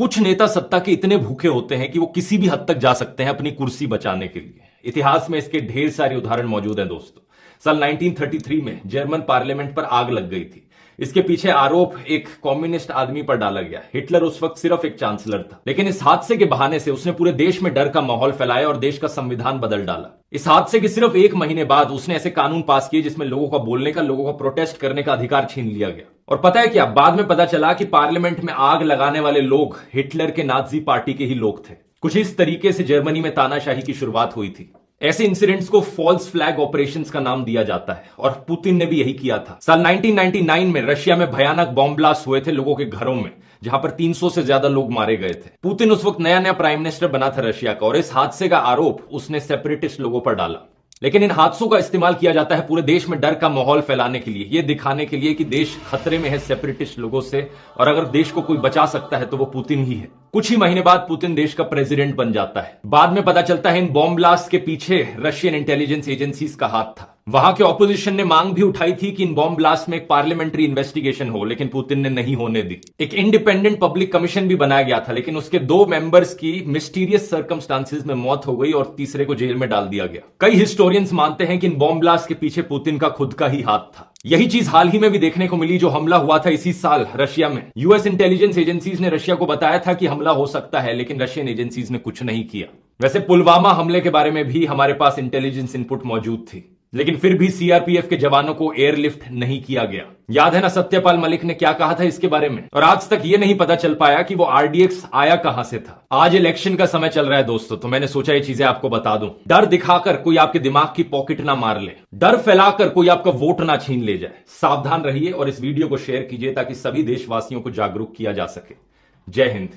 कुछ नेता सत्ता के इतने भूखे होते हैं कि वो किसी भी हद तक जा सकते हैं अपनी कुर्सी बचाने के लिए। इतिहास में इसके ढेर सारे उदाहरण मौजूद हैं दोस्तों। साल 1933 में जर्मन पार्लियामेंट पर आग लग गई थी। इसके पीछे आरोप एक कम्युनिस्ट आदमी पर डाला गया। हिटलर उस वक्त सिर्फ एक चांसलर था, लेकिन इस हादसे के बहाने से उसने पूरे देश में डर का माहौल फैलाया और देश का संविधान बदल डाला। इस हादसे के सिर्फ एक महीने बाद उसने ऐसे कानून पास किए जिसमें लोगों का बोलने का, लोगों का प्रोटेस्ट करने का अधिकार छीन लिया गया। और पता है क्या, बाद में पता चला कि पार्लियामेंट में आग लगाने वाले लोग हिटलर के नाजी पार्टी के ही लोग थे। कुछ इस तरीके से जर्मनी में तानाशाही की शुरुआत हुई थी। ऐसे इंसिडेंट्स को फॉल्स फ्लैग ऑपरेशंस का नाम दिया जाता है और पुतिन ने भी यही किया था। साल 1999 में रशिया में भयानक बॉम्ब ब्लास्ट हुए थे लोगों के घरों में, जहां पर 300 से ज्यादा लोग मारे गए थे। पुतिन उस वक्त नया नया प्राइम मिनिस्टर बना था रशिया का, और इस हादसे का आरोप उसने सेपरेटिस्ट लोगों पर डाला। लेकिन इन हादसों का इस्तेमाल किया जाता है पूरे देश में डर का माहौल फैलाने के लिए, यह दिखाने के लिए कि देश खतरे में है सेपरेटिस्ट लोगों से, और अगर देश को कोई बचा सकता है तो वो पुतिन ही है। कुछ ही महीने बाद पुतिन देश का प्रेसिडेंट बन जाता है। बाद में पता चलता है इन बॉम्ब ब्लास्ट के पीछे रशियन इंटेलिजेंस एजेंसीज का हाथ था। वहां के ऑपोजिशन ने मांग भी उठाई थी कि इन बॉम्ब ब्लास्ट में एक पार्लियामेंट्री इन्वेस्टिगेशन हो, लेकिन पुतिन ने नहीं होने दी। एक इंडिपेंडेंट पब्लिक कमीशन भी बनाया गया था, लेकिन उसके 2 मेंबर्स की मिस्टीरियस सर्कमस्टांसेस में मौत हो गई और तीसरे को जेल में डाल दिया गया। कई हिस्टोरियंस मानते हैं कि इन बॉम्ब ब्लास्ट के पीछे पुतिन का खुद का ही हाथ था। यही चीज हाल ही में भी देखने को मिली, जो हमला हुआ था इसी साल रशिया में। यूएस इंटेलिजेंस एजेंसीज ने रशिया को बताया था कि हमला हो सकता है, लेकिन रशियन एजेंसीज ने कुछ नहीं किया। वैसे पुलवामा हमले के बारे में भी हमारे पास इंटेलिजेंस इनपुट मौजूद थी, लेकिन फिर भी सीआरपीएफ के जवानों को एयरलिफ्ट नहीं किया गया। याद है ना सत्यपाल मलिक ने क्या कहा था इसके बारे में? और आज तक ये नहीं पता चल पाया कि वो आरडीएक्स आया कहां से था। आज इलेक्शन का समय चल रहा है दोस्तों, तो मैंने सोचा ये चीजें आपको बता दूं। डर दिखाकर कोई आपके दिमाग की पॉकेट ना मार ले, डर फैलाकर कोई आपका वोट ना छीन ले जाए। सावधान रहिए और इस वीडियो को शेयर कीजिए ताकि सभी देशवासियों को जागरूक किया जा सके। जय हिंद।